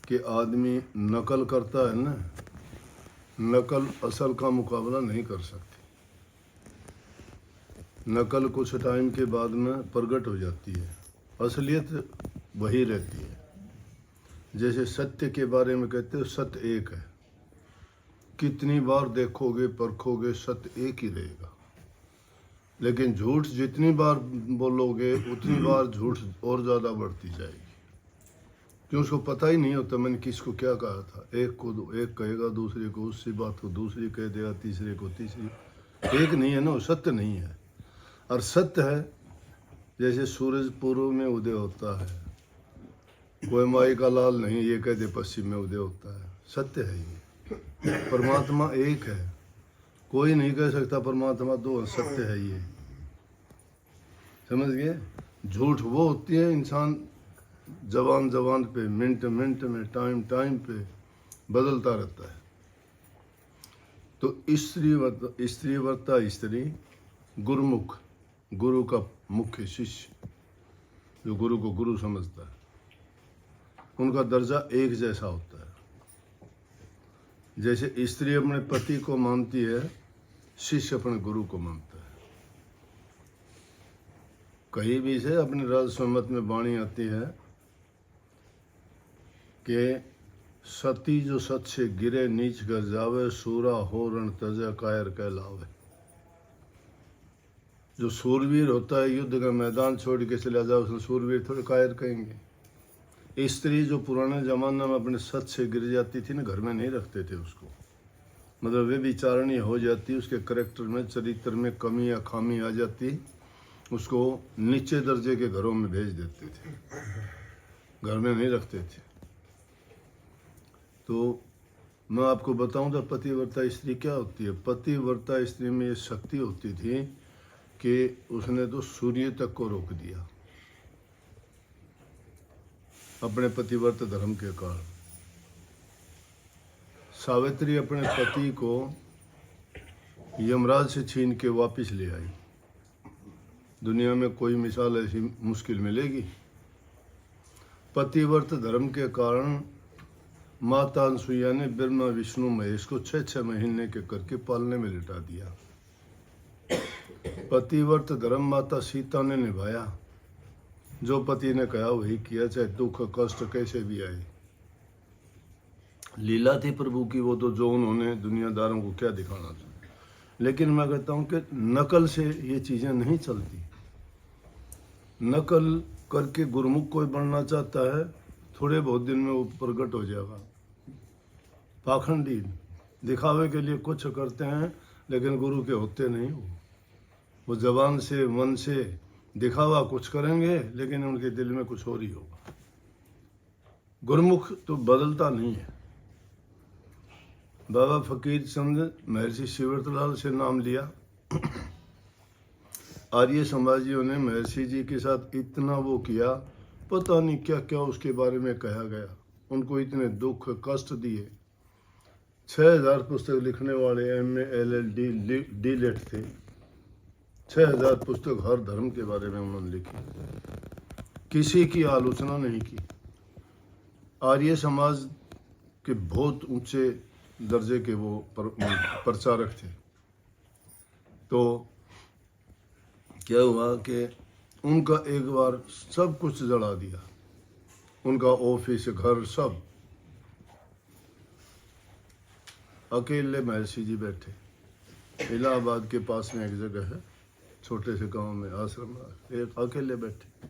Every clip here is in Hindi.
कि आदमी नकल करता है ना, नकल असल का मुकाबला नहीं कर सकती। नकल कुछ टाइम के बाद में प्रकट हो जाती है, असलियत वही रहती है। जैसे सत्य के बारे में कहते हो सत्य एक है, कितनी बार देखोगे परखोगे सत्य एक ही रहेगा। लेकिन झूठ जितनी बार बोलोगे उतनी बार झूठ और ज़्यादा बढ़ती जाएगी, क्यों उसको पता ही नहीं होता मैंने किसको क्या कहा था। एक कहेगा दूसरे को, उससे बात को दूसरी कह देगा, तीसरे को तीसरी। एक नहीं है ना, सत्य नहीं है। और सत्य है जैसे सूरज पूर्व में उदय होता है, कोई माई का लाल नहीं ये कह दे पश्चिम में उदय होता है। सत्य है ये, परमात्मा एक है, कोई नहीं कह सकता परमात्मा दो है। सत्य है ये, समझ गए। झूठ वो होती है इंसान जबान जबान पे, मिनट मिनट में, टाइम टाइम पे बदलता रहता है। तो स्त्री वर्ता स्त्री, गुरुमुख गुरु का मुख्य शिष्य, जो गुरु को गुरु समझता है, उनका दर्जा एक जैसा होता है। जैसे स्त्री अपने पति को मानती है, शिष्य अपने गुरु को मानता है। कहीं भी से अपने राजसम्मत में वाणी आती है कि सती जो सत से गिरे नीच कर जावे, सूरा हो रण तजा कायर कहलावे। जो सूरवीर होता है युद्ध का मैदान छोड़ के चला जाए उसने सूरवीर थोड़े कायर कहेंगे। स्त्री जो पुराने जमाने में अपने सत से गिर जाती थी ना, घर में नहीं रखते थे उसको, मतलब वे विचारणी हो जाती, उसके करेक्टर में चरित्र में कमी या खामी आ जाती, उसको नीचे दर्जे के घरों में भेज देते थे, घर में नहीं रखते थे। तो मैं आपको बताऊं तो पतिव्रता स्त्री क्या होती है। पतिव्रता स्त्री में ये शक्ति होती थी कि उसने तो सूर्य तक को रोक दिया अपने पतिव्रत धर्म के कारण। सावित्री अपने पति को यमराज से छीन के वापस ले आई। दुनिया में कोई मिसाल ऐसी मुश्किल मिलेगी। पतिव्रत धर्म के कारण माता अनसुईया ने ब्रह्मा विष्णु महेश को 6-6 महीने के करके पालने में लिटा दिया। पतिव्रत धर्म माता सीता ने निभाया, जो पति ने कहा वही किया, चाहे दुख कष्ट कैसे भी आए। लीला थी प्रभु की वो, तो जो उन्होंने दुनियादारों को क्या दिखाना था। लेकिन मैं कहता हूँ कि नकल से ये चीज़ें नहीं चलती। नकल करके गुरुमुख कोई बनना चाहता है, थोड़े बहुत दिन में वो प्रकट हो जाएगा। पाखंडी दिखावे के लिए कुछ करते हैं लेकिन गुरु के होते नहीं। वो जबान से मन से दिखावा कुछ करेंगे लेकिन उनके दिल में कुछ और ही होगा। गुरुमुख तो बदलता नहीं है। बाबा फकीर चंद महर्षि शिवरतलाल से नाम लिया। आर्य समाजियों ने महर्षि जी के साथ इतना वो किया, पता नहीं क्या क्या उसके बारे में कहा गया। उनको इतने दुख कष्ट दिए। 6000 पुस्तक लिखने वाले MA LL D.Litt थे। 6000 पुस्तक हर धर्म के बारे में उन्होंने लिखी, किसी की आलोचना नहीं की। आर्य समाज के बहुत ऊंचे दर्जे के वो प्रचारक थे। तो क्या हुआ कि उनका एक बार सब कुछ जला दिया, उनका ऑफिस घर सब। अकेले महर्षि जी बैठे। इलाहाबाद के पास में एक जगह है, छोटे से गांव में आश्रम, एक अकेले बैठे।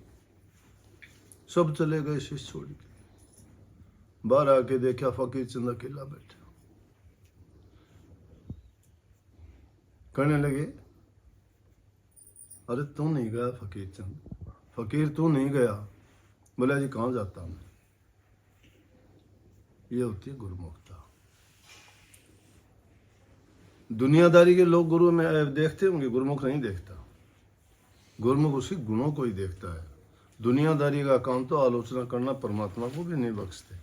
सब चले गए शिष्य छोड़ के। बाहर आके देखा फकीर चंद अकेला बैठा। कहने लगे, अरे तू नहीं गया फकीर चंद, फकीर तू नहीं गया। बोला जी कहाँ जाता हूँ। ये होती है गुरुमुखता। दुनियादारी के लोग गुरु में देखते होंगे, गुरुमुख नहीं देखता। गुरुमुख उसके गुणों को ही देखता है। दुनियादारी का काम तो आलोचना करना, परमात्मा को भी नहीं बख्शते।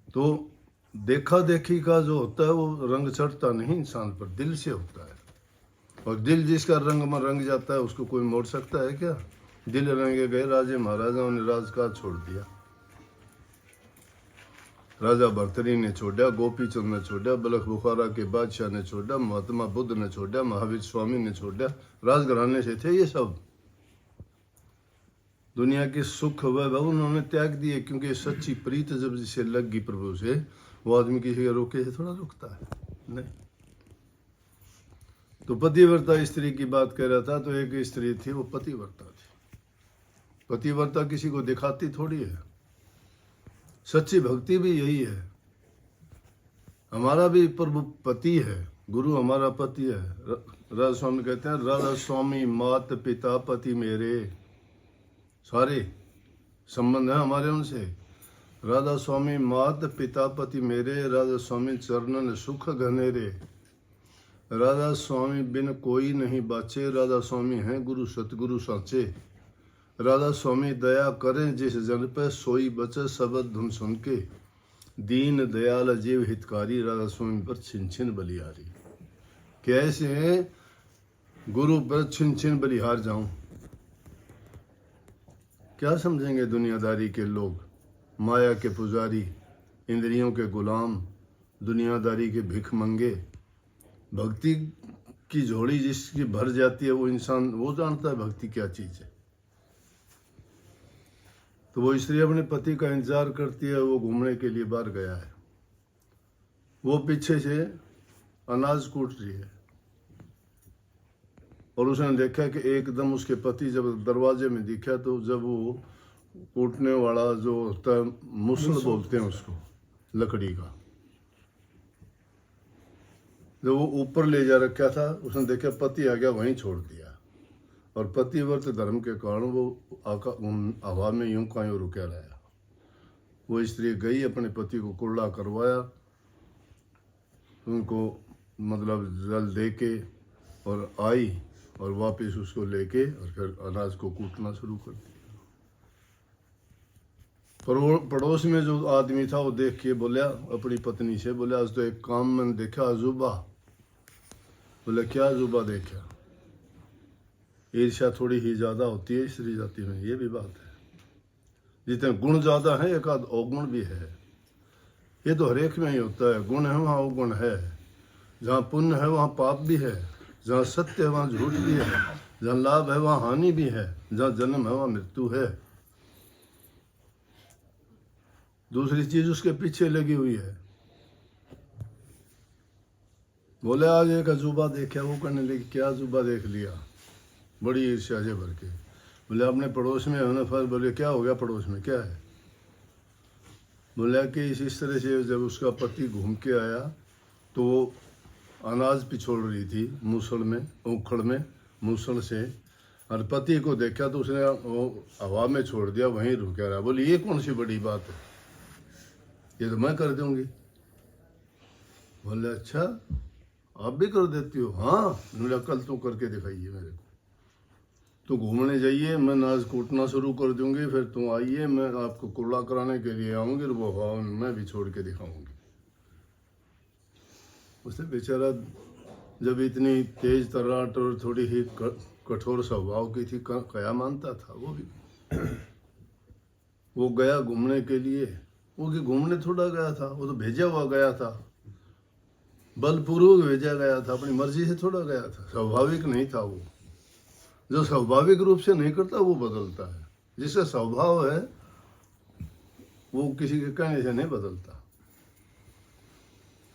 तो देखा देखी का जो होता है वो रंग चढ़ता नहीं इंसान पर, दिल से होता है। और दिल जिसका रंग में रंग जाता है उसको कोई मोड़ सकता है क्या? दिल रंगे गए राजे महाराजाओं ने राजकाज छोड़ दिया। राजा भर्तरी ने छोड़ा, गोपी चंद ने छोड़ा, बलख बुखारा के बादशाह ने छोड़ा, महात्मा बुद्ध ने छोड़ा, महावीर स्वामी ने छोड़ा। राजघराने से थे ये सब। दुनिया के सुख वैभव उन्होंने त्याग दिए, क्योंकि सच्ची प्रीत जब जिसे लग गई प्रभु से, वो आदमी किसी के रोके से थोड़ा रुकता है, नहीं। तो पतिव्रता स्त्री की बात कर रहा था, तो एक स्त्री थी, वो पतिव्रता थी। पतिव्रता किसी को दिखाती थोड़ी है। सच्ची भक्ति भी यही है। हमारा भी प्रभु पति है, गुरु हमारा पति है। राधा स्वामी कहते हैं, राधा स्वामी मात पिता पति मेरे, सारे संबंध है हमारे उनसे। राधा स्वामी मात पिता पति मेरे, राधा स्वामी चरणन सुख घनेरे, राधा स्वामी बिन कोई नहीं बाचे, राधा स्वामी हैं गुरु सतगुरु साचे, राधा स्वामी दया करें जिस जन पे, सोई बचे शब्द धुन सुन के, दीन दयाल जीव हितकारी, राधा स्वामी पर छिन छिन बलिहारी। कैसे गुरु पर छिन छिन बलिहार जाऊं? क्या समझेंगे दुनियादारी के लोग? माया के पुजारी, इंद्रियों के गुलाम, दुनियादारी के भिख मंगे। भक्ति की झोली जिसकी भर जाती है, वो इंसान वो जानता है भक्ति क्या चीज है। तो वो स्त्री अपने पति का इंतजार करती है। वो घूमने के लिए बाहर गया है। वो पीछे से अनाज कूट रही है, और उसने देखा कि एकदम उसके पति जब दरवाजे में दिखा, तो जब वो कूटने वाला जो होता है, मुसल बोलते हैं उसको, लकड़ी का, जब वो ऊपर ले जा रखा था, उसने देखा पति आ गया, वहीं छोड़ दिया। और पतिव्रत धर्म के कारण वो हवा में यूं का यूं रुका रहा। वो स्त्री गई, अपने पति को कुल्ला करवाया, उनको मतलब जल दे के और आई, और वापस उसको लेके और फिर अनाज को कूटना शुरू कर दिया। पड़ोस में जो आदमी था वो देख के बोला अपनी पत्नी से, बोले आज तो एक काम मैंने देखा अजूबा। बोले क्या अजूबा देखा? ईर्ष्या थोड़ी ही ज्यादा होती है स्त्री जाति में, ये भी बात है। जितने गुण ज्यादा है, एक आध अवगुण भी है। ये तो हरेक में ही होता है। गुण है वहाँ अवगुण है, जहाँ पुण्य है वहाँ पाप भी है, जहाँ सत्य है वहाँ झूठ भी है, जहाँ लाभ है वहाँ हानि भी है, जहाँ जन्म है वहाँ मृत्यु है। दूसरी चीज उसके पीछे लगी हुई है। बोले आज एक अजूबा देखा। वो कहने लगी क्या अजूबा देख लिया? बड़ी ईर्ष्या से भर के। बोले अपने पड़ोस में है ना। फिर बोले क्या हो गया पड़ोस में, क्या है? बोला कि इस तरह से जब उसका पति घूम के आया, तो वो अनाज पिछोड़ रही थी मूसल में, उखड़ में मूसल से, और पति को देखा तो उसने वो हवा में छोड़ दिया, वहीं रुका रहा। बोली ये कौन सी बड़ी बात है, ये तो मैं कर दूंगी। बोले अच्छा आप भी कर देती हो? हाँ। बोला कल तो करके दिखाइए मेरे को। तो घूमने जाइए, मैं अनाज कूटना शुरू कर दूंगी, फिर तुम आइए, मैं आपको कुल्ला कराने के लिए आऊंगी, वो हवा मैं भी छोड़ के दिखाऊंगी। उसे बेचारा जब इतनी तेज तर्राट और थोड़ी ही कठोर स्वभाव की थी, क्या मानता था वो भी। वो गया घूमने के लिए। वो कि घूमने थोड़ा गया था, वो तो भेजा हुआ गया था, बलपूर्वक भेजा गया था, अपनी मर्जी से थोड़ा गया था। स्वाभाविक नहीं था वो। जो स्वाभाविक रूप से नहीं करता वो बदलता है। जिसका स्वभाव है वो किसी के कहने से नहीं बदलता।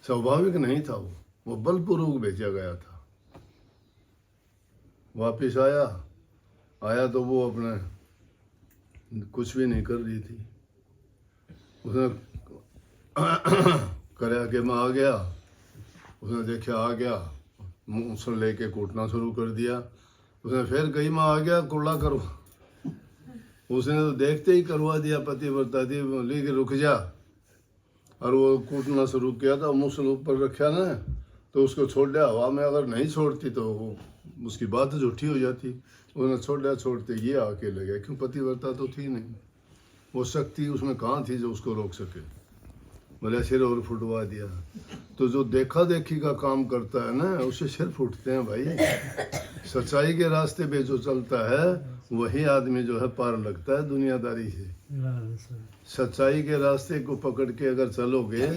स्वाभाविक नहीं था वो बलपूर्वक भेजा गया था। वापिस आया तो वो अपने कुछ भी नहीं कर रही थी। उसने कराया कि मैं आ गया। उसने देखा आ गया, मूसल लेके कूटना शुरू कर दिया। उसने फिर कही मैं आ गया, कुल्ला करो। उसने तो देखते ही करवा दिया। पतिव्रता थी, बोली कि रुक जा। और वो कूटना शुरू किया था, मूसल ऊपर रखा ना, तो उसको छोड़ दिया हवा में। अगर नहीं छोड़ती तो वो उसकी बात झूठी हो जाती। उसने छोड़ते ये आके लगे, क्यों पतिव्रता तो थी नहीं। वो शक्ति उसमें कहाँ थी जो उसको रोक सके। बोले सिर और फुटवा दिया। तो जो देखा देखी का काम करता है ना, उससे सिर फूटते हैं भाई। सच्चाई के रास्ते पे जो चलता है वही आदमी जो है पार लगता है दुनियादारी से। सच्चाई के रास्ते को पकड़ के अगर चलोगे,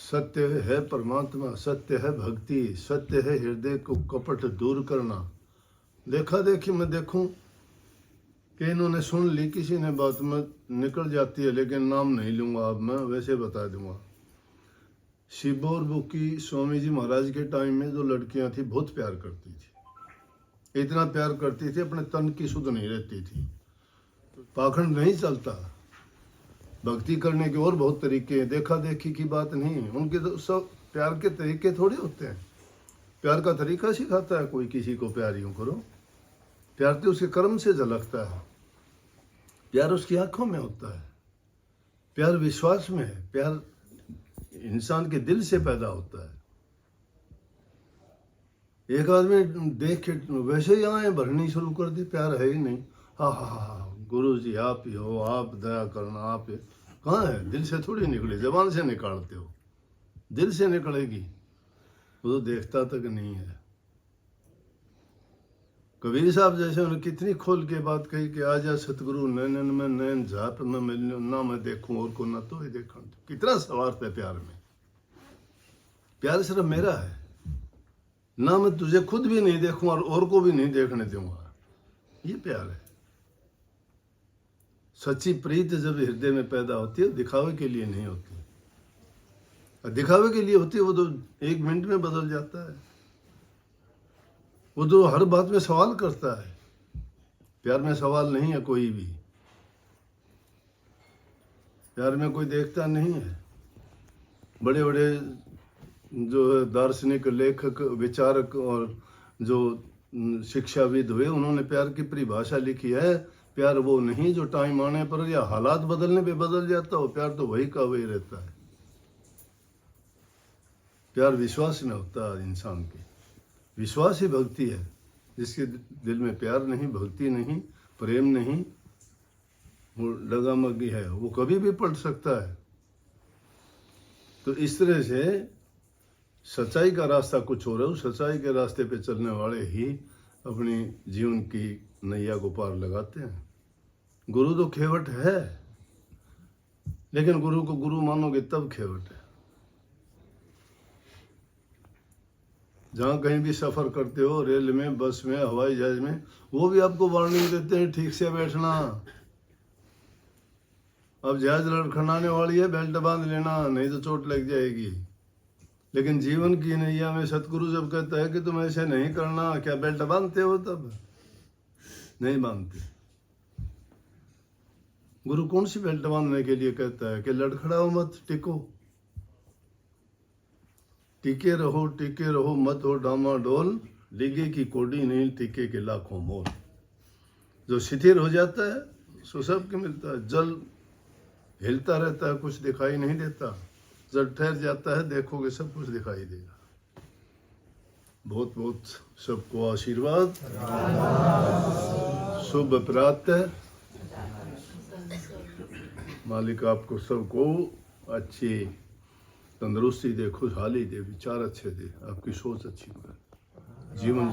सत्य है परमात्मा, सत्य है भक्ति, सत्य है हृदय को कपट दूर करना। देखा देखी मैं देखूं कि इन्होंने सुन ली, किसी ने बात में निकल जाती है, लेकिन नाम नहीं लूंगा अब मैं, वैसे बता दूंगा। शिबोर बुकी स्वामी जी महाराज के टाइम में जो लड़कियां थी बहुत प्यार करती थी, इतना प्यार करती थी अपने तन की सुध नहीं रहती थी, पाखंड नहीं चलता। भक्ति करने के और बहुत तरीके हैं, देखा देखी की बात नहीं। उनके तो सब प्यार के तरीके थोड़े होते हैं। प्यार का तरीका सिखाता है कोई किसी को, प्यार यूं करो। प्यार तो उसके कर्म से झलकता है, प्यार उसकी आंखों में होता है, प्यार विश्वास में है, प्यार इंसान के दिल से पैदा होता है। एक आदमी देख के वैसे ही आए भरनी शुरू कर दी, प्यार है ही नहीं। हाँ हाँ हाँ, गुरु जी आप ही हो, आप दया करना, आप ही। कहाँ है? दिल से थोड़ी निकली, जबान से निकालते हो, दिल से निकलेगी, वो तो देखता तक नहीं है। कबीर साहब जैसे उन्होंने कितनी खोल के बात कही कि आजा सतगुरु नैनन में नैन झाप न मिलने, ना मैं देखूं और को ना तो ही देखा। कितना स्वार्थ है प्यार में। प्यार सिर्फ मेरा है, ना मैं तुझे खुद भी नहीं देखूं और को भी नहीं देखने दूंगा, ये प्यार है। सच्ची प्रीत जब हृदय में पैदा होती है, दिखावे के लिए नहीं होती। दिखावे के लिए होती है वो तो एक मिनट में बदल जाता है, वो तो हर बात में सवाल करता है। प्यार में सवाल नहीं है कोई भी, प्यार में कोई देखता नहीं है। बड़े बड़े जो दार्शनिक, लेखक, विचारक और जो शिक्षाविद हुए, उन्होंने प्यार की परिभाषा लिखी है। प्यार वो नहीं जो टाइम आने पर या हालात बदलने पे बदल जाता हो, प्यार तो वही का वही रहता है। प्यार विश्वास में होता है इंसान के, विश्वास ही भक्ति है। जिसके दिल में प्यार नहीं, भक्ति नहीं, प्रेम नहीं, वो डगामगी है, वो कभी भी पलट सकता है। तो इस तरह से सच्चाई का रास्ता कुछ हो रहा है, सच्चाई के रास्ते पे चलने वाले ही अपनी जीवन की नैया को पार लगाते हैं। गुरु तो खेवट है, लेकिन गुरु को गुरु मानोगे तब खेवट है। जहाँ कहीं भी सफर करते हो, रेल में, बस में, हवाई जहाज में, वो भी आपको वार्निंग देते हैं ठीक से बैठना। अब जहाज लड़खड़ाने वाली है, बेल्ट बांध लेना, नहीं तो चोट लग जाएगी। लेकिन जीवन की नैया में सतगुरु जब कहता है कि तुम ऐसे नहीं करना, क्या बेल्ट बांधते हो? तब नहीं बांधते। गुरु कौन सी बेल्ट बांधने के लिए कहता है कि लड़खड़ाओ मत, टिको, टिके रहो, मत हो डामाडोल, डिगे की कोडी नहीं, टिके के लाखों मोल। जो शिथिल हो जाता है सो सबके मिलता है। जल हिलता रहता है, कुछ दिखाई नहीं देता। जब ठहर जाता है, देखोगे सब कुछ दिखाई देगा। बहुत बहुत सबको आशीर्वाद, शुभ प्रातः। मालिक आपको सबको अच्छी तंदुरुस्ती दे, खुशहाली दे, विचार अच्छे दे, आपकी सोच अच्छी करे, जीवन